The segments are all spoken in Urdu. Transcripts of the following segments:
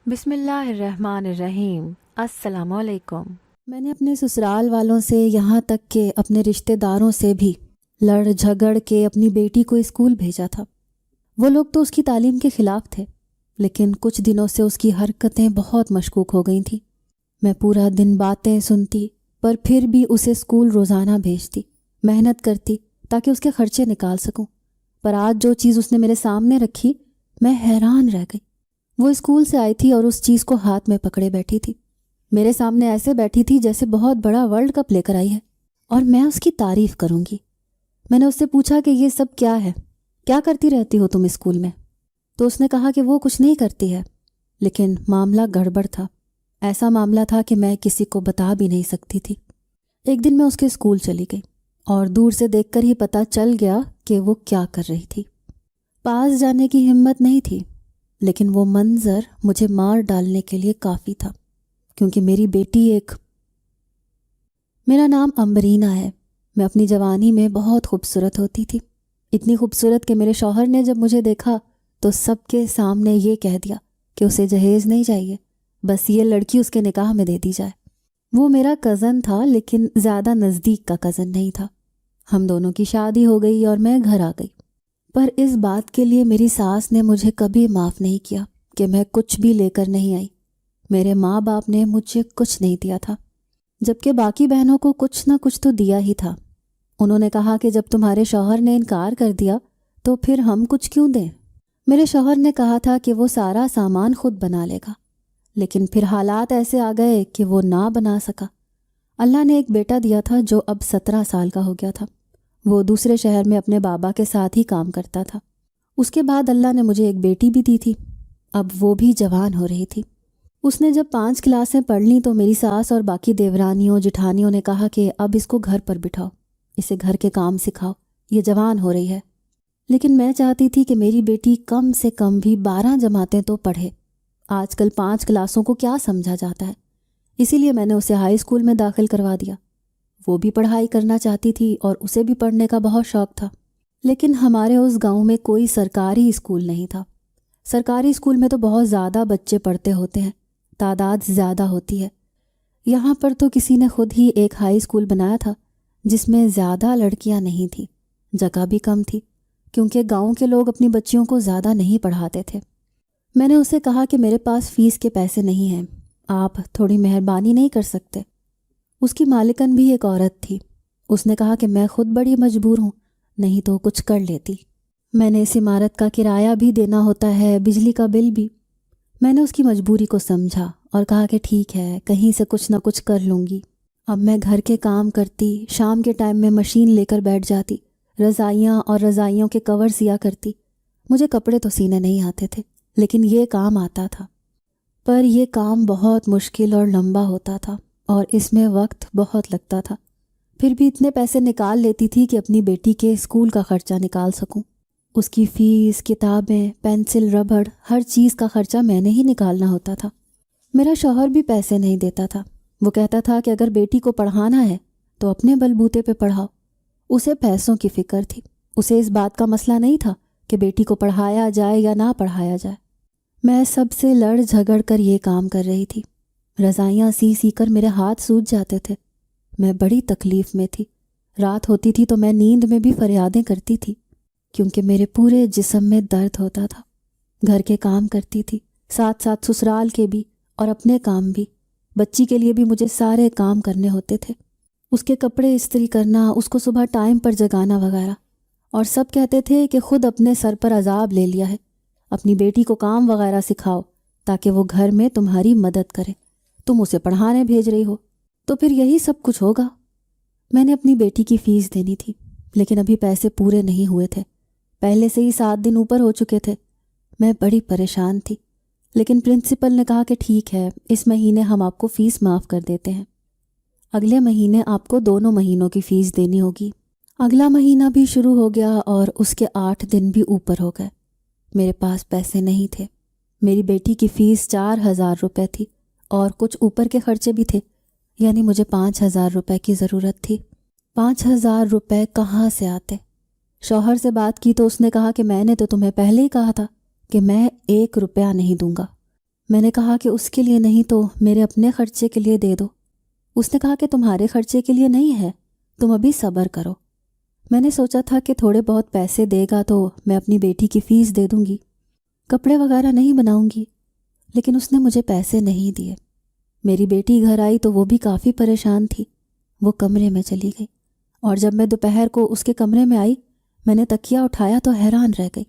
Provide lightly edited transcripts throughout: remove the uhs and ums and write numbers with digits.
بسم اللہ الرحمن الرحیم۔ السلام علیکم۔ میں نے اپنے سسرال والوں سے یہاں تک کہ اپنے رشتہ داروں سے بھی لڑ جھگڑ کے اپنی بیٹی کو اسکول بھیجا تھا۔ وہ لوگ تو اس کی تعلیم کے خلاف تھے، لیکن کچھ دنوں سے اس کی حرکتیں بہت مشکوک ہو گئی تھیں۔ میں پورا دن باتیں سنتی، پر پھر بھی اسے اسکول روزانہ بھیجتی، محنت کرتی تاکہ اس کے خرچے نکال سکوں۔ پر آج جو چیز اس نے میرے سامنے رکھی، میں حیران رہ گئی۔ وہ اسکول سے آئی تھی اور اس چیز کو ہاتھ میں پکڑے بیٹھی تھی۔ میرے سامنے ایسے بیٹھی تھی جیسے بہت بڑا ورلڈ کپ لے کر آئی ہے، اور میں اس کی تعریف کروں گی۔ میں نے اس سے پوچھا کہ یہ سب کیا ہے، کیا کرتی رہتی ہو تم اسکول میں؟ تو اس نے کہا کہ وہ کچھ نہیں کرتی ہے، لیکن معاملہ گڑبڑ تھا۔ ایسا معاملہ تھا کہ میں کسی کو بتا بھی نہیں سکتی تھی۔ ایک دن میں اس کے اسکول چلی گئی اور دور سے دیکھ کر ہی پتہ چل گیا کہ وہ کیا کر رہی تھی۔ پاس جانے کی ہمت نہیں تھی، لیکن وہ منظر مجھے مار ڈالنے کے لیے کافی تھا، کیونکہ میری بیٹی میرا نام امبرینا ہے۔ میں اپنی جوانی میں بہت خوبصورت ہوتی تھی، اتنی خوبصورت کہ میرے شوہر نے جب مجھے دیکھا تو سب کے سامنے یہ کہہ دیا کہ اسے جہیز نہیں چاہیے، بس یہ لڑکی اس کے نکاح میں دے دی جائے۔ وہ میرا کزن تھا، لیکن زیادہ نزدیک کا کزن نہیں تھا۔ ہم دونوں کی شادی ہو گئی اور میں گھر آ گئی، پر اس بات کے لیے میری ساس نے مجھے کبھی معاف نہیں کیا کہ میں کچھ بھی لے کر نہیں آئی۔ میرے ماں باپ نے مجھے کچھ نہیں دیا تھا، جبکہ باقی بہنوں کو کچھ نہ کچھ تو دیا ہی تھا۔ انہوں نے کہا کہ جب تمہارے شوہر نے انکار کر دیا تو پھر ہم کچھ کیوں دیں؟ میرے شوہر نے کہا تھا کہ وہ سارا سامان خود بنا لے گا، لیکن پھر حالات ایسے آ گئے کہ وہ نہ بنا سکا۔ اللہ نے ایک بیٹا دیا تھا جو اب 17 سال کا ہو گیا تھا۔ وہ دوسرے شہر میں اپنے بابا کے ساتھ ہی کام کرتا تھا۔ اس کے بعد اللہ نے مجھے ایک بیٹی بھی دی تھی، اب وہ بھی جوان ہو رہی تھی۔ اس نے جب 5 کلاسیں پڑھ لیں تو میری ساس اور باقی دیورانیوں جٹھانیوں نے کہا کہ اب اس کو گھر پر بٹھاؤ، اسے گھر کے کام سکھاؤ، یہ جوان ہو رہی ہے۔ لیکن میں چاہتی تھی کہ میری بیٹی کم سے کم بھی 12 جماعتیں تو پڑھے۔ آج کل 5 کلاسوں کو کیا سمجھا جاتا ہے؟ اسی لیے میں نے اسے ہائی اسکول میں داخل کروا دیا۔ وہ بھی پڑھائی کرنا چاہتی تھی اور اسے بھی پڑھنے کا بہت شوق تھا، لیکن ہمارے اس گاؤں میں کوئی سرکاری اسکول نہیں تھا۔ سرکاری اسکول میں تو بہت زیادہ بچے پڑھتے ہوتے ہیں، تعداد زیادہ ہوتی ہے۔ یہاں پر تو کسی نے خود ہی ایک ہائی اسکول بنایا تھا جس میں زیادہ لڑکیاں نہیں تھیں، جگہ بھی کم تھی، کیونکہ گاؤں کے لوگ اپنی بچیوں کو زیادہ نہیں پڑھاتے تھے۔ میں نے اسے کہا کہ میرے پاس فیس کے پیسے نہیں ہیں، آپ تھوڑی مہربانی نہیں کر سکتے؟ اس کی مالکن بھی ایک عورت تھی۔ اس نے کہا کہ میں خود بڑی مجبور ہوں، نہیں تو کچھ کر لیتی۔ میں نے اس عمارت کا کرایہ بھی دینا ہوتا ہے، بجلی کا بل بھی۔ میں نے اس کی مجبوری کو سمجھا اور کہا کہ ٹھیک ہے، کہیں سے کچھ نہ کچھ کر لوں گی۔ اب میں گھر کے کام کرتی، شام کے ٹائم میں مشین لے کر بیٹھ جاتی، رضائیاں اور رضائیوں کے کور سیا کرتی۔ مجھے کپڑے تو سینے نہیں آتے تھے، لیکن یہ کام آتا تھا۔ پر یہ کام بہت مشکل اور لمبا ہوتا تھا اور اس میں وقت بہت لگتا تھا۔ پھر بھی اتنے پیسے نکال لیتی تھی کہ اپنی بیٹی کے اسکول کا خرچہ نکال سکوں۔ اس کی فیس، کتابیں، پینسل، ربڑ، ہر چیز کا خرچہ میں نے ہی نکالنا ہوتا تھا۔ میرا شوہر بھی پیسے نہیں دیتا تھا۔ وہ کہتا تھا کہ اگر بیٹی کو پڑھانا ہے تو اپنے بلبوتے پہ پڑھاؤ۔ اسے پیسوں کی فکر تھی، اسے اس بات کا مسئلہ نہیں تھا کہ بیٹی کو پڑھایا جائے یا نہ پڑھایا جائے۔ میں سب سے لڑ جھگڑ کر یہ کام کر رہی تھی۔ رضائیاں سی کر میرے ہاتھ سوج جاتے تھے۔ میں بڑی تکلیف میں تھی۔ رات ہوتی تھی تو میں نیند میں بھی فریادیں کرتی تھی، کیونکہ میرے پورے جسم میں درد ہوتا تھا۔ گھر کے کام کرتی تھی، ساتھ ساتھ سسرال کے بھی اور اپنے کام بھی۔ بچی کے لیے بھی مجھے سارے کام کرنے ہوتے تھے، اس کے کپڑے استری کرنا، اس کو صبح ٹائم پر جگانا وغیرہ۔ اور سب کہتے تھے کہ خود اپنے سر پر عذاب لے لیا ہے، اپنی بیٹی کو کام وغیرہ سکھاؤ تاکہ وہ گھر میں تمہاری مدد کرے، تم اسے پڑھانے بھیج رہی ہو تو پھر یہی سب کچھ ہوگا۔ میں نے اپنی بیٹی کی فیس دینی تھی، لیکن ابھی پیسے پورے نہیں ہوئے تھے، پہلے سے ہی 7 دن اوپر ہو چکے تھے۔ میں بڑی پریشان تھی، لیکن پرنسپل نے کہا کہ ٹھیک ہے، اس مہینے ہم آپ کو فیس معاف کر دیتے ہیں، اگلے مہینے آپ کو 2 مہینوں کی فیس دینی ہوگی۔ اگلا مہینہ بھی شروع ہو گیا اور اس کے 8 دن بھی اوپر ہو گئے۔ میرے پاس پیسے نہیں تھے۔ میری بیٹی کی فیس 4000 روپے تھی اور کچھ اوپر کے خرچے بھی تھے، یعنی مجھے 5000 روپے کی ضرورت تھی۔ 5000 روپے کہاں سے آتے؟ شوہر سے بات کی تو اس نے کہا کہ میں نے تو تمہیں پہلے ہی کہا تھا کہ میں 1 روپیہ نہیں دوں گا۔ میں نے کہا کہ اس کے لیے نہیں تو میرے اپنے خرچے کے لیے دے دو۔ اس نے کہا کہ تمہارے خرچے کے لیے نہیں ہے، تم ابھی صبر کرو۔ میں نے سوچا تھا کہ تھوڑے بہت پیسے دے گا تو میں اپنی بیٹی کی فیس دے دوں گی، کپڑے وغیرہ نہیں بناؤں گی، لیکن اس نے مجھے پیسے نہیں دیے۔ میری بیٹی گھر آئی تو وہ بھی کافی پریشان تھی، وہ کمرے میں چلی گئی، اور جب میں دوپہر کو اس کے کمرے میں آئی میں نے تکیہ اٹھایا تو حیران رہ گئی۔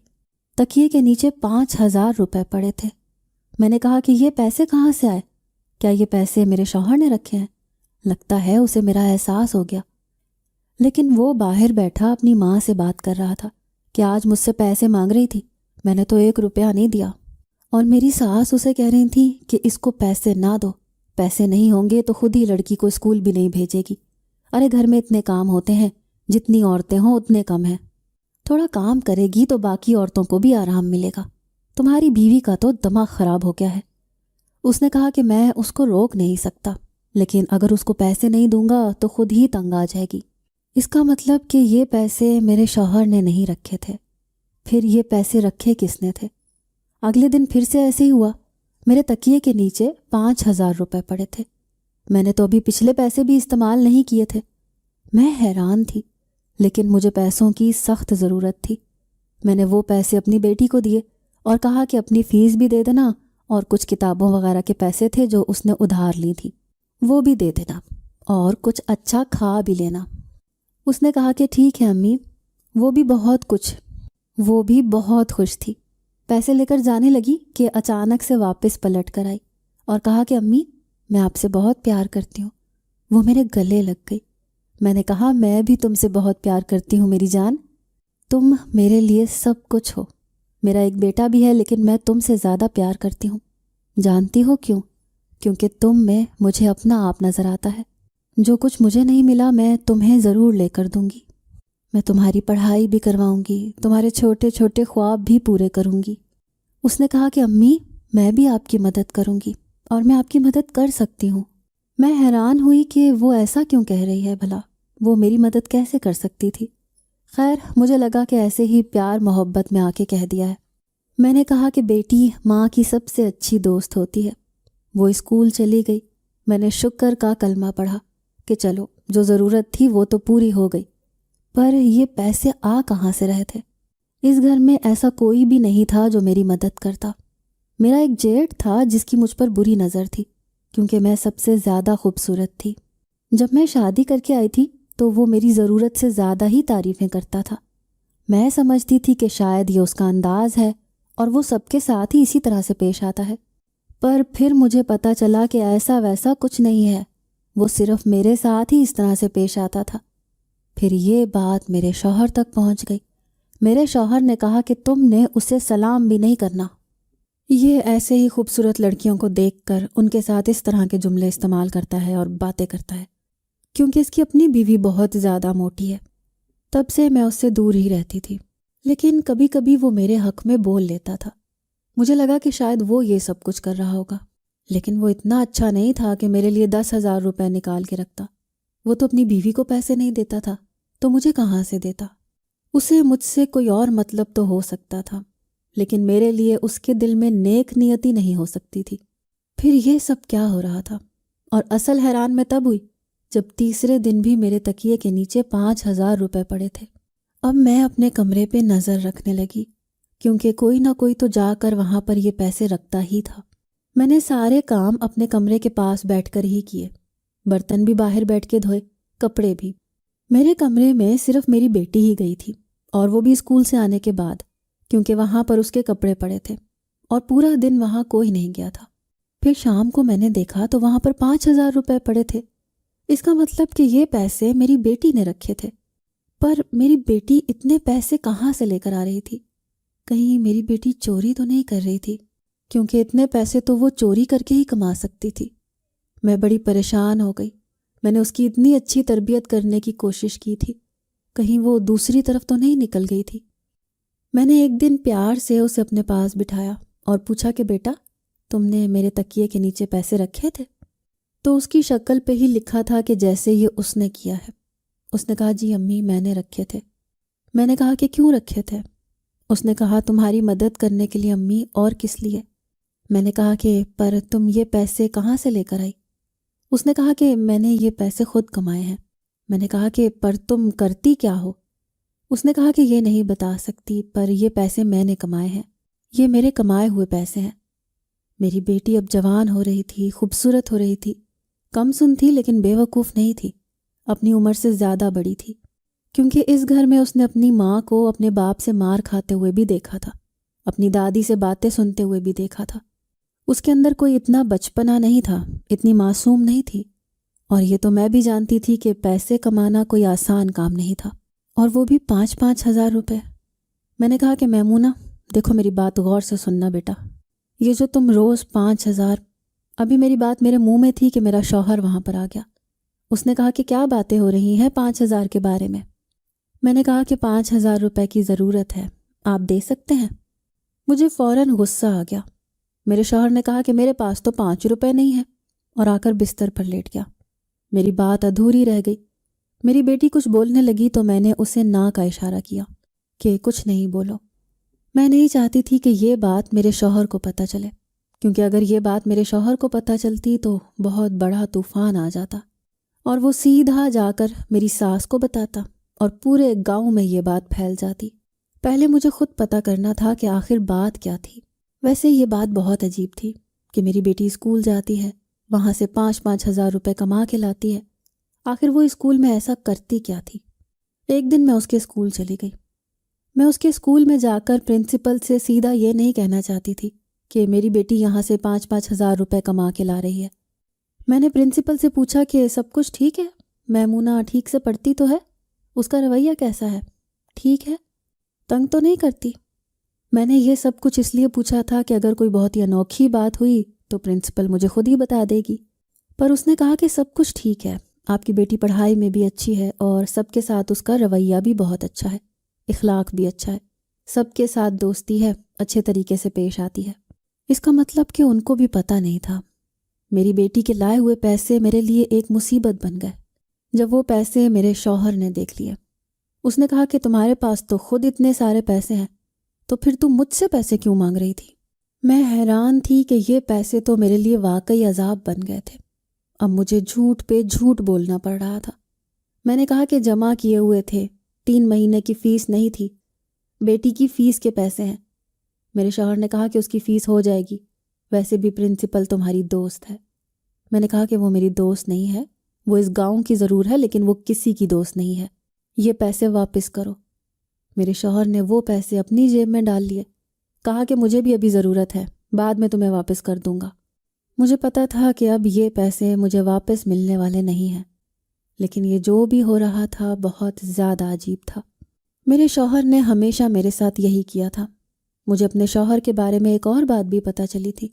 تکیے کے نیچے 5,000 روپے پڑے تھے۔ میں نے کہا کہ یہ پیسے کہاں سے آئے؟ کیا یہ پیسے میرے شوہر نے رکھے ہیں؟ لگتا ہے اسے میرا احساس ہو گیا۔ لیکن وہ باہر بیٹھا اپنی ماں سے بات کر رہا تھا کہ آج مجھ سے پیسے مانگ رہی تھی، میں نے تو 1 روپیہ نہیں دیا، اور میری ساس اسے کہہ رہی تھی کہ اس کو پیسے نہ دو، پیسے نہیں ہوں گے تو خود ہی لڑکی کو اسکول بھی نہیں بھیجے گی۔ ارے گھر میں اتنے کام ہوتے ہیں، جتنی عورتیں ہوں اتنے کم ہیں، تھوڑا کام کرے گی تو باقی عورتوں کو بھی آرام ملے گا، تمہاری بیوی کا تو دماغ خراب ہو گیا ہے۔ اس نے کہا کہ میں اس کو روک نہیں سکتا، لیکن اگر اس کو پیسے نہیں دوں گا تو خود ہی تنگ آ جائے گی۔ اس کا مطلب کہ یہ پیسے میرے شوہر نے نہیں رکھے تھے۔ پھر یہ پیسے رکھے کس نے تھے؟ اگلے دن پھر سے ایسے ہی ہوا، میرے تکیے کے نیچے 5,000 روپے پڑے تھے۔ میں نے تو ابھی پچھلے پیسے بھی استعمال نہیں کیے تھے۔ میں حیران تھی، لیکن مجھے پیسوں کی سخت ضرورت تھی۔ میں نے وہ پیسے اپنی بیٹی کو دیے اور کہا کہ اپنی فیس بھی دے دینا، اور کچھ کتابوں وغیرہ کے پیسے تھے جو اس نے ادھار لی تھی وہ بھی دے دینا، اور کچھ اچھا کھا بھی لینا۔ اس نے کہا کہ ٹھیک ہے امی، وہ بھی بہت خوش تھی۔ پیسے لے کر جانے لگی کہ اچانک سے واپس پلٹ کر آئی اور کہا کہ امی میں آپ سے بہت پیار کرتی ہوں۔ وہ میرے گلے لگ گئی۔ میں نے کہا میں بھی تم سے بہت پیار کرتی ہوں میری جان، تم میرے لیے سب کچھ ہو۔ میرا ایک بیٹا بھی ہے لیکن میں تم سے زیادہ پیار کرتی ہوں۔ جانتی ہو کیوں؟ کیونکہ تم میں مجھے اپنا آپ نظر آتا ہے۔ جو کچھ مجھے نہیں ملا میں تمہیں ضرور لے کر دوں گی۔ میں تمہاری پڑھائی بھی کرواؤں گی، تمہارے چھوٹے چھوٹے خواب بھی پورے کروں گی۔ اس نے کہا کہ امی میں بھی آپ کی مدد کروں گی، اور میں آپ کی مدد کر سکتی ہوں۔ میں حیران ہوئی کہ وہ ایسا کیوں کہہ رہی ہے بھلا، وہ میری مدد کیسے کر سکتی تھی؟ خیر مجھے لگا کہ ایسے ہی پیار محبت میں آ کے کہہ دیا ہے۔ میں نے کہا کہ بیٹی ماں کی سب سے اچھی دوست ہوتی ہے۔ وہ اسکول چلی گئی۔ میں نے شکر کا کلمہ پڑھا کہ چلو جو ضرورت تھی وہ تو پوری ہو گئی، پر یہ پیسے آ کہاں سے رہے تھے؟ اس گھر میں ایسا کوئی بھی نہیں تھا جو میری مدد کرتا۔ میرا ایک جیٹ تھا جس کی مجھ پر بری نظر تھی، کیونکہ میں سب سے زیادہ خوبصورت تھی۔ جب میں شادی کر کے آئی تھی تو وہ میری ضرورت سے زیادہ ہی تعریفیں کرتا تھا۔ میں سمجھتی تھی کہ شاید یہ اس کا انداز ہے اور وہ سب کے ساتھ ہی اسی طرح سے پیش آتا ہے، پر پھر مجھے پتہ چلا کہ ایسا ویسا کچھ نہیں ہے، وہ صرف میرے ساتھ ہی اس طرح سے پیش آتا تھا۔ پھر یہ بات میرے شوہر تک پہنچ گئی۔ میرے شوہر نے کہا کہ تم نے اسے سلام بھی نہیں کرنا۔ یہ ایسے ہی خوبصورت لڑکیوں کو دیکھ کر ان کے ساتھ اس طرح کے جملے استعمال کرتا ہے اور باتیں کرتا ہے، کیونکہ اس کی اپنی بیوی بہت زیادہ موٹی ہے۔ تب سے میں اس سے دور ہی رہتی تھی، لیکن کبھی کبھی وہ میرے حق میں بول لیتا تھا۔ مجھے لگا کہ شاید وہ یہ سب کچھ کر رہا ہوگا، لیکن وہ اتنا اچھا نہیں تھا کہ میرے لیے 10,000 روپے نکال کے رکھتا۔ وہ تو اپنی بیوی کو پیسے نہیں دیتا تھا تو مجھے کہاں سے دیتا؟ اسے مجھ سے کوئی اور مطلب تو ہو سکتا تھا، لیکن میرے لیے اس کے دل میں نیک نیتی نہیں ہو سکتی تھی۔ پھر یہ سب کیا ہو رہا تھا؟ اور اصل حیران میں تب ہوئی جب تیسرے دن بھی میرے تکیے کے نیچے 5,000 روپے پڑے تھے۔ اب میں اپنے کمرے پہ نظر رکھنے لگی، کیونکہ کوئی نہ کوئی تو جا کر وہاں پر یہ پیسے رکھتا ہی تھا۔ میں نے سارے کام اپنے کمرے کے پاس بیٹھ کر ہی کیے، برتن بھی باہر بیٹھ کے دھوئے، کپڑے بھی۔ میرے کمرے میں صرف میری بیٹی ہی گئی تھی، اور وہ بھی اسکول سے آنے کے بعد، کیونکہ وہاں پر اس کے کپڑے پڑے تھے، اور پورا دن وہاں کوئی نہیں گیا تھا۔ پھر شام کو میں نے دیکھا تو وہاں پر 5,000 روپے پڑے تھے۔ اس کا مطلب کہ یہ پیسے میری بیٹی نے رکھے تھے۔ پر میری بیٹی اتنے پیسے کہاں سے لے کر آ رہی تھی؟ کہیں میری بیٹی چوری تو نہیں کر رہی تھی؟ کیونکہ اتنے پیسے تو وہ چوری کر کے ہی کما سکتی تھی۔ میں بڑی پریشان ہو گئی۔ میں نے اس کی اتنی اچھی تربیت کرنے کی کوشش کی تھی، کہیں وہ دوسری طرف تو نہیں نکل گئی تھی۔ میں نے ایک دن پیار سے اسے اپنے پاس بٹھایا اور پوچھا کہ بیٹا تم نے میرے تکیے کے نیچے پیسے رکھے تھے؟ تو اس کی شکل پہ ہی لکھا تھا کہ جیسے یہ اس نے کیا ہے۔ اس نے کہا جی امی میں نے رکھے تھے۔ میں نے کہا کہ کیوں رکھے تھے؟ اس نے کہا تمہاری مدد کرنے کے لیے امی، اور کس لیے؟ میں نے کہا کہ پر تم یہ پیسے کہاں سے لے کر آئی؟ اس نے کہا کہ میں نے یہ پیسے خود کمائے ہیں۔ میں نے کہا کہ پر تم کرتی کیا ہو؟ اس نے کہا کہ یہ نہیں بتا سکتی، پر یہ پیسے میں نے کمائے ہیں، یہ میرے کمائے ہوئے پیسے ہیں۔ میری بیٹی اب جوان ہو رہی تھی، خوبصورت ہو رہی تھی، کم سن تھی لیکن بے وقوف نہیں تھی، اپنی عمر سے زیادہ بڑی تھی، کیونکہ اس گھر میں اس نے اپنی ماں کو اپنے باپ سے مار کھاتے ہوئے بھی دیکھا تھا، اپنی دادی سے باتیں سنتے ہوئے بھی دیکھا تھا۔ اس کے اندر کوئی اتنا بچپنا نہیں تھا، اتنی معصوم نہیں تھی، اور یہ تو میں بھی جانتی تھی کہ پیسے کمانا کوئی آسان کام نہیں تھا، اور وہ بھی 5,000 روپے۔ میں نے کہا کہ میمونہ دیکھو، میری بات غور سے سننا بیٹا، یہ جو تم روز 5,000، ابھی میری بات میرے منہ میں تھی کہ میرا شوہر وہاں پر آ گیا۔ اس نے کہا کہ کیا باتیں ہو رہی ہیں 5,000 کے بارے میں؟ میں نے کہا کہ 5,000 روپے کی ضرورت ہے، آپ دے سکتے ہیں؟ مجھے فوراً غصہ آ گیا۔ میرے شوہر نے کہا کہ میرے پاس تو 5 روپے نہیں ہیں، اور آ کر بستر پر لیٹ گیا۔ میری بات ادھوری رہ گئی۔ میری بیٹی کچھ بولنے لگی تو میں نے اسے نہ کا اشارہ کیا کہ کچھ نہیں بولو۔ میں نہیں چاہتی تھی کہ یہ بات میرے شوہر کو پتہ چلے، کیونکہ اگر یہ بات میرے شوہر کو پتہ چلتی تو بہت بڑا طوفان آ جاتا، اور وہ سیدھا جا کر میری ساس کو بتاتا، اور پورے گاؤں میں یہ بات پھیل جاتی۔ پہلے مجھے خود پتہ کرنا تھا کہ آخر بات کیا تھی۔ ویسے یہ بات بہت عجیب تھی کہ میری بیٹی اسکول جاتی ہے، وہاں سے 5,000 روپے کما کے لاتی ہے، آخر وہ اسکول میں ایسا کرتی کیا تھی؟ ایک دن میں اس کے اسکول چلی گئی۔ میں اس کے اسکول میں جا کر پرنسپل سے سیدھا یہ نہیں کہنا چاہتی تھی کہ میری بیٹی یہاں سے 5,000 روپے کما کے لا رہی ہے۔ میں نے پرنسپل سے پوچھا کہ سب کچھ ٹھیک ہے، میمونہ ٹھیک سے پڑھتی تو ہے، اس کا رویہ کیسا ہے، ٹھیک ہے، تنگ تو نہیں کرتی؟ میں نے یہ سب کچھ اس لیے پوچھا تھا کہ اگر کوئی بہت ہی انوکھی بات ہوئی تو پرنسپل مجھے خود ہی بتا دے گی۔ پر اس نے کہا کہ سب کچھ ٹھیک ہے، آپ کی بیٹی پڑھائی میں بھی اچھی ہے، اور سب کے ساتھ اس کا رویہ بھی بہت اچھا ہے، اخلاق بھی اچھا ہے، سب کے ساتھ دوستی ہے، اچھے طریقے سے پیش آتی ہے۔ اس کا مطلب کہ ان کو بھی پتہ نہیں تھا۔ میری بیٹی کے لائے ہوئے پیسے میرے لیے ایک مصیبت بن گئے جب وہ پیسے میرے شوہر نے دیکھ لیے۔ اس نے کہا کہ تمہارے پاس تو خود اتنے سارے پیسے ہیں، تو پھر تم مجھ سے پیسے کیوں مانگ رہی تھی؟ میں حیران تھی کہ یہ پیسے تو میرے لیے واقعی عذاب بن گئے تھے۔ اب مجھے جھوٹ پہ جھوٹ بولنا پڑ رہا تھا۔ میں نے کہا کہ جمع کیے ہوئے تھے، 3 مہینے کی فیس نہیں تھی، بیٹی کی فیس کے پیسے ہیں۔ میرے شوہر نے کہا کہ اس کی فیس ہو جائے گی، ویسے بھی پرنسپل تمہاری دوست ہے۔ میں نے کہا کہ وہ میری دوست نہیں ہے، وہ اس گاؤں کی ضرور ہے لیکن وہ کسی کی دوست نہیں ہے، یہ پیسے واپس کرو۔ میرے شوہر نے وہ پیسے اپنی جیب میں ڈال لیے، کہا کہ مجھے بھی ابھی ضرورت ہے، بعد میں تمہیں واپس کر دوں گا۔ مجھے پتا تھا کہ اب یہ پیسے مجھے واپس ملنے والے نہیں ہیں، لیکن یہ جو بھی ہو رہا تھا بہت زیادہ عجیب تھا۔ میرے شوہر نے ہمیشہ میرے ساتھ یہی کیا تھا۔ مجھے اپنے شوہر کے بارے میں ایک اور بات بھی پتہ چلی تھی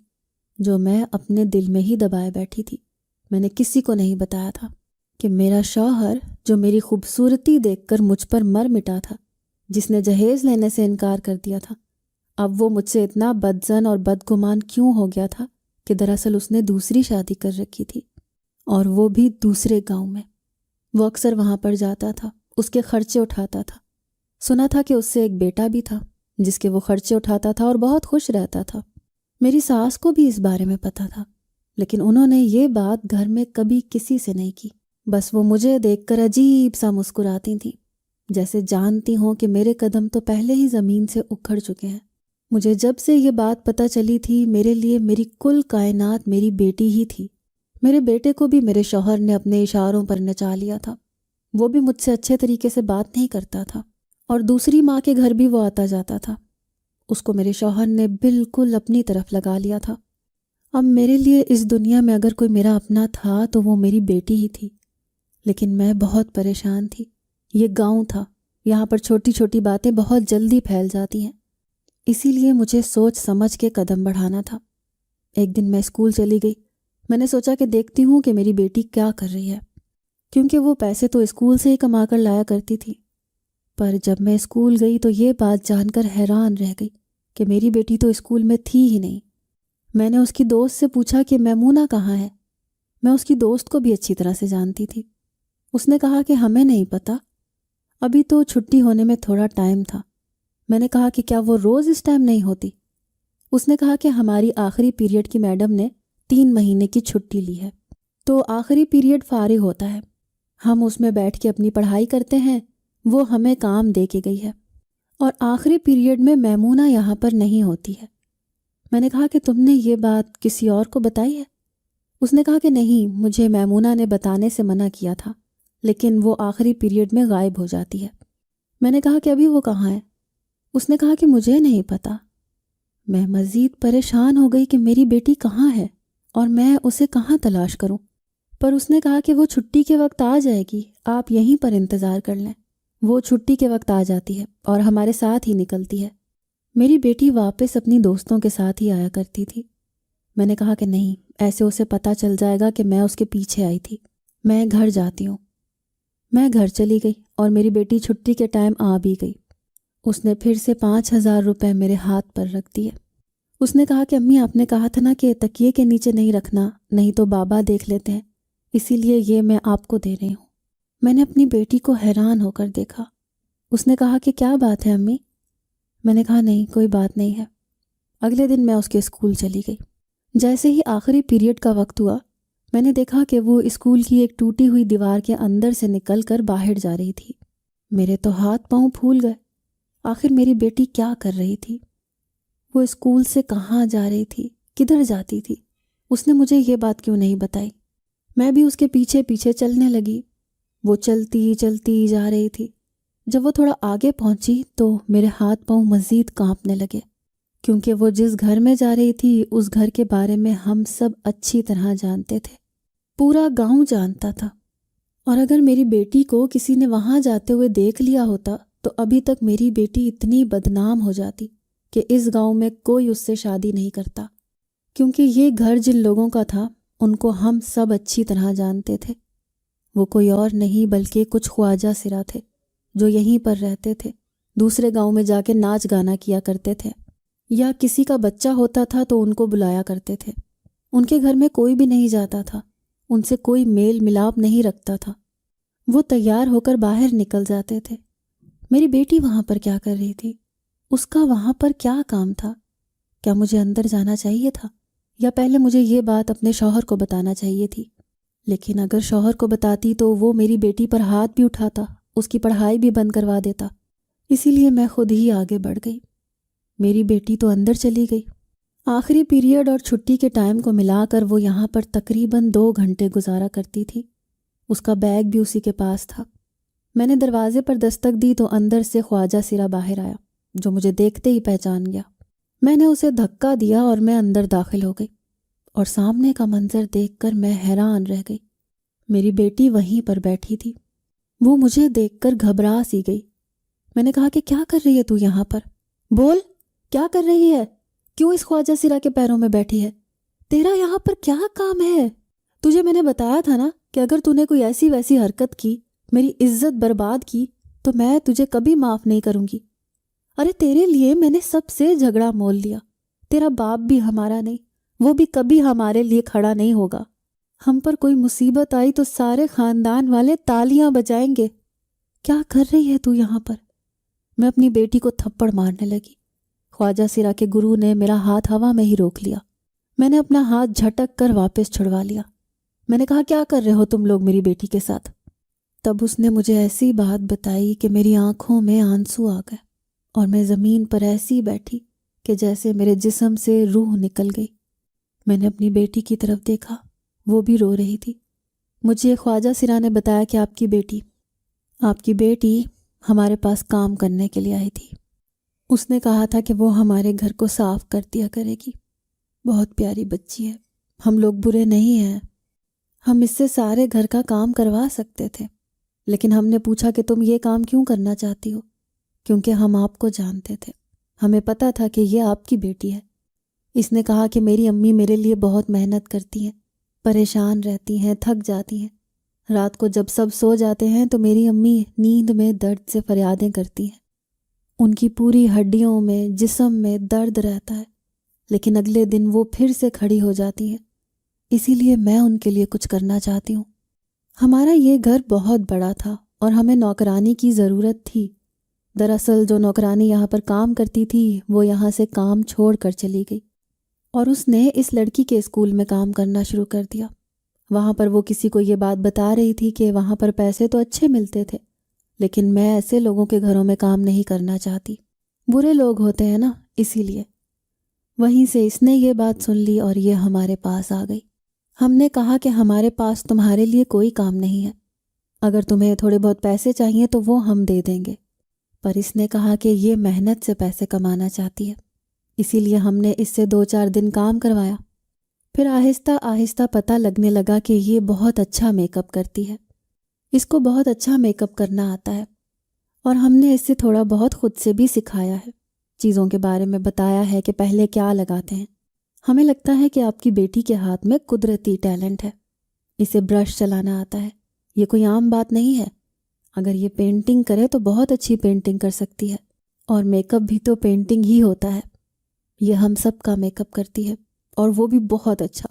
جو میں اپنے دل میں ہی دبائے بیٹھی تھی، میں نے کسی کو نہیں بتایا تھا، کہ میرا شوہر جو میری خوبصورتی دیکھ کر مجھ پر مر مٹا تھا، جس نے جہیز لینے سے انکار کر دیا تھا، اب وہ مجھ سے اتنا بدظن اور بدگمان کیوں ہو گیا تھا کہ دراصل اس نے دوسری شادی کر رکھی تھی، اور وہ بھی دوسرے گاؤں میں۔ وہ اکثر وہاں پر جاتا تھا، اس کے خرچے اٹھاتا تھا۔ سنا تھا کہ اس سے ایک بیٹا بھی تھا جس کے وہ خرچے اٹھاتا تھا اور بہت خوش رہتا تھا۔ میری ساس کو بھی اس بارے میں پتہ تھا، لیکن انہوں نے یہ بات گھر میں کبھی کسی سے نہیں کی، بس وہ مجھے دیکھ کر عجیب سا مسکراتی تھیں، جیسے جانتی ہوں کہ میرے قدم تو پہلے ہی زمین سے اکھڑ چکے ہیں۔ مجھے جب سے یہ بات پتہ چلی تھی میرے لیے میری کل کائنات میری بیٹی ہی تھی۔ میرے بیٹے کو بھی میرے شوہر نے اپنے اشاروں پر نچا لیا تھا، وہ بھی مجھ سے اچھے طریقے سے بات نہیں کرتا تھا، اور دوسری ماں کے گھر بھی وہ آتا جاتا تھا، اس کو میرے شوہر نے بالکل اپنی طرف لگا لیا تھا۔ اب میرے لیے اس دنیا میں اگر کوئی میرا اپنا تھا تو وہ میری بیٹی ہی تھی، لیکن میں بہت پریشان تھی۔ یہ گاؤں تھا، یہاں پر چھوٹی چھوٹی باتیں بہت جلدی پھیل جاتی ہیں، اسی لیے مجھے سوچ سمجھ کے قدم بڑھانا تھا۔ ایک دن میں اسکول چلی گئی، میں نے سوچا کہ دیکھتی ہوں کہ میری بیٹی کیا کر رہی ہے، کیونکہ وہ پیسے تو اسکول سے ہی کما کر لایا کرتی تھی۔ پر جب میں اسکول گئی تو یہ بات جان کر حیران رہ گئی کہ میری بیٹی تو اسکول میں تھی ہی نہیں۔ میں نے اس کی دوست سے پوچھا کہ میمونہ کہاں ہے؟ میں اس کی دوست کو بھی اچھی طرح سے جانتی تھی۔ اس نے کہا کہ ہمیں نہیں پتہ، ابھی تو چھٹی ہونے میں تھوڑا ٹائم تھا۔ میں نے کہا کہ کیا وہ روز اس ٹائم نہیں ہوتی؟ اس نے کہا کہ ہماری آخری پیریڈ کی میڈم نے 3 مہینے کی چھٹی لی ہے، تو آخری پیریڈ فارغ ہوتا ہے، ہم اس میں بیٹھ کے اپنی پڑھائی کرتے ہیں، وہ ہمیں کام دے کے گئی ہے، اور آخری پیریڈ میں میمونہ یہاں پر نہیں ہوتی ہے۔ میں نے کہا کہ تم نے یہ بات کسی اور کو بتائی ہے؟ اس نے کہا کہ نہیں، مجھے میمونہ نے بتانے سے منع کیا تھا، لیکن وہ آخری پیریڈ میں غائب ہو جاتی ہے۔ میں نے کہا کہ ابھی وہ کہاں ہے؟ اس نے کہا کہ مجھے نہیں پتا۔ میں مزید پریشان ہو گئی کہ میری بیٹی کہاں ہے اور میں اسے کہاں تلاش کروں، پر اس نے کہا کہ وہ چھٹی کے وقت آ جائے گی، آپ یہیں پر انتظار کر لیں۔ وہ چھٹی کے وقت آ جاتی ہے اور ہمارے ساتھ ہی نکلتی ہے۔ میری بیٹی واپس اپنی دوستوں کے ساتھ ہی آیا کرتی تھی۔ میں نے کہا کہ نہیں، ایسے اسے پتہ چل جائے گا کہ میں اس کے پیچھے آئی تھی، میں گھر جاتی ہوں۔ میں گھر چلی گئی اور میری بیٹی چھٹی کے ٹائم آ بھی گئی۔ اس نے پھر سے 5,000 روپے میرے ہاتھ پر رکھ دیے۔ اس نے کہا کہ امی، آپ نے کہا تھا نا کہ تکیے کے نیچے نہیں رکھنا، نہیں تو بابا دیکھ لیتے ہیں، اسی لیے یہ میں آپ کو دے رہی ہوں۔ میں نے اپنی بیٹی کو حیران ہو کر دیکھا۔ اس نے کہا کہ کیا بات ہے امی؟ میں نے کہا نہیں، کوئی بات نہیں ہے۔ اگلے دن میں اس کے اسکول چلی گئی۔ جیسے ہی آخری پیریڈ کا وقت ہوا، میں نے دیکھا کہ وہ اسکول کی ایک ٹوٹی ہوئی دیوار کے اندر سے نکل کر باہر جا رہی تھی۔ میرے تو ہاتھ پاؤں پھول گئے۔ آخر میری بیٹی کیا کر رہی تھی؟ وہ اسکول سے کہاں جا رہی تھی؟ کدھر جاتی تھی؟ اس نے مجھے یہ بات کیوں نہیں بتائی؟ میں بھی اس کے پیچھے پیچھے چلنے لگی۔ وہ چلتی چلتی جا رہی تھی۔ جب وہ تھوڑا آگے پہنچی تو میرے ہاتھ پاؤں مزید کانپنے لگے، کیونکہ وہ جس گھر میں جا رہی تھی اس گھر کے بارے میں ہم سب اچھی طرح جانتے تھے، پورا گاؤں جانتا تھا، اور اگر میری بیٹی کو کسی نے وہاں جاتے ہوئے دیکھ لیا ہوتا تو ابھی تک میری بیٹی اتنی بدنام ہو جاتی کہ اس گاؤں میں کوئی اس سے شادی نہیں کرتا، کیونکہ یہ گھر جن لوگوں کا تھا ان کو ہم سب اچھی طرح جانتے تھے۔ وہ کوئی اور نہیں بلکہ کچھ خواجہ سرا تھے جو یہیں پر رہتے تھے، دوسرے گاؤں میں جا کے ناچ گانا کیا کرتے تھے، یا کسی کا بچہ ہوتا تھا تو ان کو بلایا کرتے تھے۔ ان کے گھر میں کوئی بھی نہیں جاتا تھا، ان سے کوئی میل ملاپ نہیں رکھتا تھا۔ وہ تیار ہو کر باہر نکل جاتے تھے۔ میری بیٹی وہاں پر کیا کر رہی تھی؟ اس کا وہاں پر کیا کام تھا؟ کیا مجھے اندر جانا چاہیے تھا، یا پہلے مجھے یہ بات اپنے شوہر کو بتانا چاہیے تھی؟ لیکن اگر شوہر کو بتاتی تو وہ میری بیٹی پر ہاتھ بھی اٹھاتا، اس کی پڑھائی بھی بند کروا دیتا۔ اسی لیے میں خود ہی آگے بڑھ گئی۔ میری بیٹی تو اندر چلی گئی۔ آخری پیریڈ اور چھٹی کے ٹائم کو ملا کر وہ یہاں پر تقریباً 2 گھنٹے گزارا کرتی تھی۔ اس کا بیگ بھی اسی کے پاس تھا۔ میں نے دروازے پر دستک دی تو اندر سے خواجہ سرا باہر آیا، جو مجھے دیکھتے ہی پہچان گیا۔ میں نے اسے دھکا دیا اور میں اندر داخل ہو گئی، اور سامنے کا منظر دیکھ کر میں حیران رہ گئی۔ میری بیٹی وہیں پر بیٹھی تھی۔ وہ مجھے دیکھ کر گھبرا سی گئی۔ میں نے کہا کہ کیا کر رہی ہے تو یہاں پر؟ بول، کیا کر رہی ہے؟ کیوں اس خواجہ سرا کے پیروں میں بیٹھی ہے؟ تیرا یہاں پر کیا کام ہے؟ تجھے میں نے بتایا تھا نا کہ اگر تو نے کوئی ایسی ویسی حرکت کی، میری عزت برباد کی، تو میں تجھے کبھی معاف نہیں کروں گی۔ ارے تیرے لیے میں نے سب سے جھگڑا مول لیا۔ تیرا باپ بھی ہمارا نہیں، وہ بھی کبھی ہمارے لیے کھڑا نہیں ہوگا۔ ہم پر کوئی مصیبت آئی تو سارے خاندان والے تالیاں بجائیں گے۔ کیا کر رہی ہے تو یہاں پر؟ میں اپنی بیٹی کو تھپڑ مارنے لگی۔ خواجہ سرا کے گرو نے میرا ہاتھ ہوا میں ہی روک لیا۔ میں نے اپنا ہاتھ جھٹک کر واپس چھڑوا لیا۔ میں نے کہا کیا کر رہے ہو تم لوگ میری بیٹی کے ساتھ؟ تب اس نے مجھے ایسی بات بتائی کہ میری آنکھوں میں آنسو آ گئے، اور میں زمین پر ایسی بیٹھی کہ جیسے میرے جسم سے روح نکل گئی۔ میں نے اپنی بیٹی کی طرف دیکھا، وہ بھی رو رہی تھی۔ مجھے خواجہ سرا نے بتایا کہ آپ کی بیٹی ہمارے پاس کام کرنے کے لیے آئی تھی۔ اس نے کہا تھا کہ وہ ہمارے گھر کو صاف کر دیا کرے گی۔ بہت پیاری بچی ہے، ہم لوگ برے نہیں ہیں، ہم اس سے سارے گھر کا کام کروا سکتے تھے، لیکن ہم نے پوچھا کہ تم یہ کام کیوں کرنا چاہتی ہو، کیونکہ ہم آپ کو جانتے تھے، ہمیں پتہ تھا کہ یہ آپ کی بیٹی ہے۔ اس نے کہا کہ میری امی میرے لیے بہت محنت کرتی ہیں، پریشان رہتی ہیں، تھک جاتی ہیں۔ رات کو جب سب سو جاتے ہیں تو میری امی نیند میں درد سے فریادیں کرتی ہیں۔ ان کی پوری ہڈیوں میں، جسم میں درد رہتا ہے، لیکن اگلے دن وہ پھر سے کھڑی ہو جاتی ہیں۔ اسی لیے میں ان کے لیے کچھ کرنا چاہتی ہوں۔ ہمارا یہ گھر بہت بڑا تھا اور ہمیں نوکرانی کی ضرورت تھی، دراصل جو نوکرانی یہاں پر کام کرتی تھی وہ یہاں سے کام چھوڑ کر چلی گئی اور اس نے اس لڑکی کے اسکول میں کام کرنا شروع کر دیا۔ وہاں پر وہ کسی کو یہ بات بتا رہی تھی کہ وہاں پر پیسے تو اچھے ملتے تھے، لیکن میں ایسے لوگوں کے گھروں میں کام نہیں کرنا چاہتی، برے لوگ ہوتے ہیں نا، اسی لیے۔ وہیں سے اس نے یہ بات سن لی اور یہ ہمارے پاس آ گئی۔ ہم نے کہا کہ ہمارے پاس تمہارے لیے کوئی کام نہیں ہے، اگر تمہیں تھوڑے بہت پیسے چاہیے تو وہ ہم دے دیں گے، پر اس نے کہا کہ یہ محنت سے پیسے کمانا چاہتی ہے، اسی لیے ہم نے اس سے 2-4 دن کام کروایا۔ پھر آہستہ آہستہ پتہ لگنے لگا کہ یہ بہت اچھا میک اپ کرتی ہے، اس کو بہت اچھا میک اپ کرنا آتا ہے، اور ہم نے اس سے تھوڑا بہت خود سے بھی سکھایا ہے، چیزوں کے بارے میں بتایا ہے کہ پہلے کیا لگاتے ہیں۔ ہمیں لگتا ہے کہ آپ کی بیٹی کے ہاتھ میں قدرتی ٹیلنٹ ہے، اسے برش چلانا آتا ہے، یہ کوئی عام بات نہیں ہے۔ اگر یہ پینٹنگ کرے تو بہت اچھی پینٹنگ کر سکتی ہے، اور میک اپ بھی تو پینٹنگ ہی ہوتا ہے۔ یہ ہم سب کا میک اپ کرتی ہے، اور وہ بھی بہت اچھا۔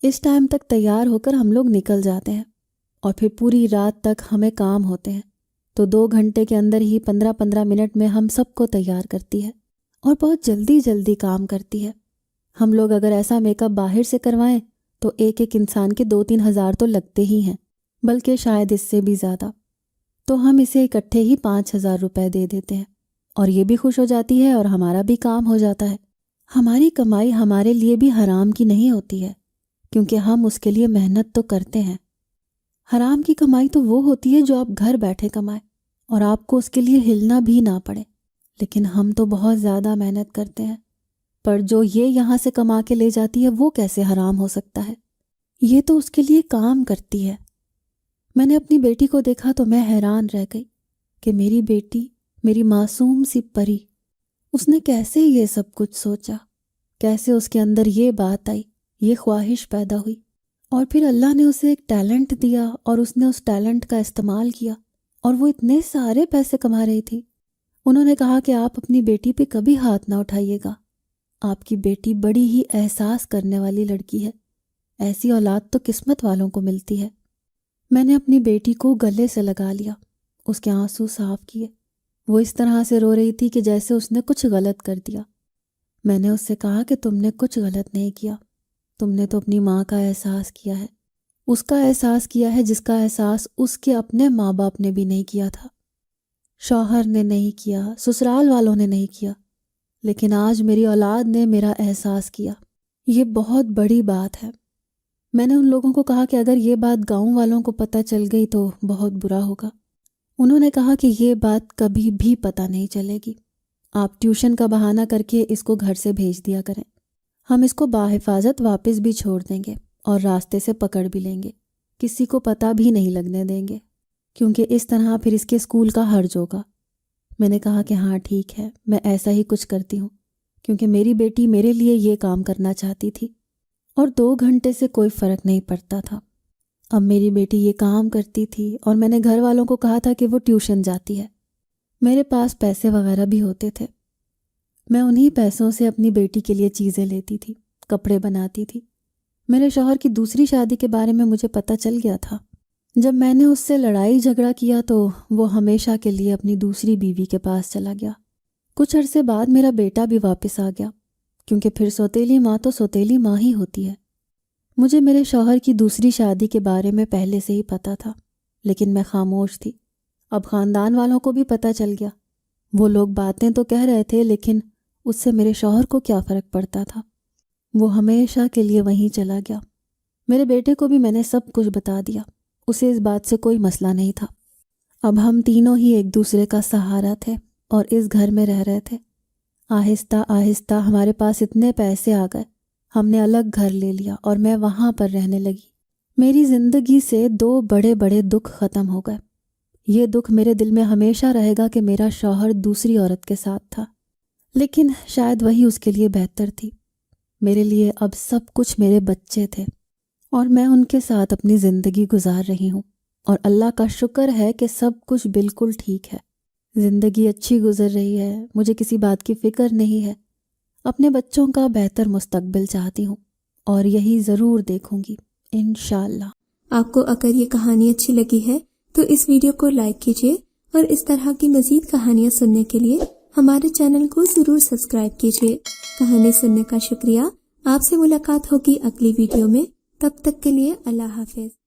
اس ٹائم تک تیار ہو کر ہم لوگ نکل جاتے ہیں، اور پھر پوری رات تک ہمیں کام ہوتے ہیں، تو 2 گھنٹے کے اندر ہی 15-15 منٹ میں ہم سب کو تیار کرتی ہے، اور بہت جلدی جلدی کام کرتی ہے۔ ہم لوگ اگر ایسا میک اپ باہر سے کروائیں تو ایک انسان کے 2-3 ہزار تو لگتے ہی ہیں، بلکہ شاید اس سے بھی زیادہ۔ تو ہم اسے اکٹھے ہی 5,000 روپے دے دیتے ہیں، اور یہ بھی خوش ہو جاتی ہے اور ہمارا بھی کام ہو جاتا ہے۔ ہماری کمائی ہمارے لیے بھی حرام کی نہیں ہوتی ہے، کیونکہ ہم اس کے لیے محنت تو کرتے ہیں۔ حرام کی کمائی تو وہ ہوتی ہے جو آپ گھر بیٹھے کمائیں اور آپ کو اس کے لیے ہلنا بھی نہ پڑے، لیکن ہم تو بہت زیادہ محنت کرتے ہیں، پر جو یہ یہاں سے کما کے لے جاتی ہے وہ کیسے حرام ہو سکتا ہے؟ یہ تو اس کے لیے کام کرتی ہے۔ میں نے اپنی بیٹی کو دیکھا تو میں حیران رہ گئی کہ میری بیٹی، میری معصوم سی پری، اس نے کیسے یہ سب کچھ سوچا، کیسے اس کے اندر یہ بات آئی، یہ خواہش پیدا ہوئی، اور پھر اللہ نے اسے ایک ٹیلنٹ دیا اور اس نے اس ٹیلنٹ کا استعمال کیا، اور وہ اتنے سارے پیسے کما رہی تھی۔ انہوں نے کہا کہ آپ اپنی بیٹی پہ کبھی ہاتھ نہ اٹھائیے گا، آپ کی بیٹی بڑی ہی احساس کرنے والی لڑکی ہے، ایسی اولاد تو قسمت والوں کو ملتی ہے۔ میں نے اپنی بیٹی کو گلے سے لگا لیا، اس کے آنسو صاف کیے۔ وہ اس طرح سے رو رہی تھی کہ جیسے اس نے کچھ غلط کر دیا۔ میں نے اس سے کہا کہ تم نے کچھ غلط نہیں کیا، تم نے تو اپنی ماں کا احساس کیا ہے، اس کا احساس کیا ہے جس کا احساس اس کے اپنے ماں باپ نے بھی نہیں کیا تھا، شوہر نے نہیں کیا، سسرال والوں نے نہیں کیا، لیکن آج میری اولاد نے میرا احساس کیا۔ یہ بہت بڑی بات ہے۔ میں نے ان لوگوں کو کہا کہ اگر یہ بات گاؤں والوں کو پتہ چل گئی تو بہت برا ہوگا۔ انہوں نے کہا کہ یہ بات کبھی بھی پتہ نہیں چلے گی، آپ ٹیوشن کا بہانہ کر کے اس کو گھر سے بھیج دیا کریں، ہم اس کو باحفاظت واپس بھی چھوڑ دیں گے اور راستے سے پکڑ بھی لیں گے، کسی کو پتہ بھی نہیں لگنے دیں گے، کیونکہ اس طرح پھر اس کے اسکول کا حرج ہوگا۔ میں نے کہا کہ ہاں ٹھیک ہے، میں ایسا ہی کچھ کرتی ہوں، کیونکہ میری بیٹی میرے لیے یہ کام کرنا چاہتی تھی، اور 2 گھنٹے سے کوئی فرق نہیں پڑتا تھا۔ اب میری بیٹی یہ کام کرتی تھی، اور میں نے گھر والوں کو کہا تھا کہ وہ ٹیوشن جاتی ہے، میرے پاس پیسے وغیرہ بھی ہوتے تھے، میں انہی پیسوں سے اپنی بیٹی کے لیے چیزیں لیتی تھی، کپڑے بناتی تھی۔ میرے شوہر کی دوسری شادی کے بارے میں مجھے پتہ چل گیا تھا۔ جب میں نے اس سے لڑائی جھگڑا کیا تو وہ ہمیشہ کے لیے اپنی دوسری بیوی کے پاس چلا گیا۔ کچھ عرصے بعد میرا بیٹا بھی واپس آ گیا، کیونکہ پھر سوتیلی ماں تو سوتیلی ماں ہی ہوتی ہے۔ مجھے میرے شوہر کی دوسری شادی کے بارے میں پہلے سے ہی پتہ تھا، لیکن میں خاموش تھی۔ اب خاندان والوں کو بھی پتہ چل گیا، وہ لوگ باتیں تو کہہ رہے تھے، لیکن اس سے میرے شوہر کو کیا فرق پڑتا تھا، وہ ہمیشہ کے لیے وہیں چلا گیا۔ میرے بیٹے کو بھی میں نے سب کچھ بتا دیا، اسے اس بات سے کوئی مسئلہ نہیں تھا۔ اب ہم تینوں ہی ایک دوسرے کا سہارا تھے اور اس گھر میں رہ رہے تھے۔ آہستہ آہستہ ہمارے پاس اتنے پیسے آ گئے، ہم نے الگ گھر لے لیا اور میں وہاں پر رہنے لگی۔ میری زندگی سے 2 بڑے بڑے دکھ ختم ہو گئے۔ یہ دکھ میرے دل میں ہمیشہ رہے گا کہ میرا شوہر دوسری عورت کے ساتھ تھا، لیکن شاید وہی اس کے لیے بہتر تھی۔ میرے لیے اب سب کچھ میرے بچے تھے، اور میں ان کے ساتھ اپنی زندگی گزار رہی ہوں، اور اللہ کا شکر ہے کہ سب کچھ بالکل ٹھیک ہے، زندگی اچھی گزر رہی ہے، مجھے کسی بات کی فکر نہیں ہے۔ اپنے بچوں کا بہتر مستقبل چاہتی ہوں، اور یہی ضرور دیکھوں گی انشاءاللہ۔ آپ کو اگر یہ کہانی اچھی لگی ہے تو اس ویڈیو کو لائک کیجیے اور اس طرح کی مزید کہانیاں سننے کے لیے ہمارے چینل کو ضرور سبسکرائب کیجیے۔ کہانی سننے کا شکریہ۔ آپ سے ملاقات ہوگی اگلی ویڈیو میں، تب تک کے لیے اللہ حافظ۔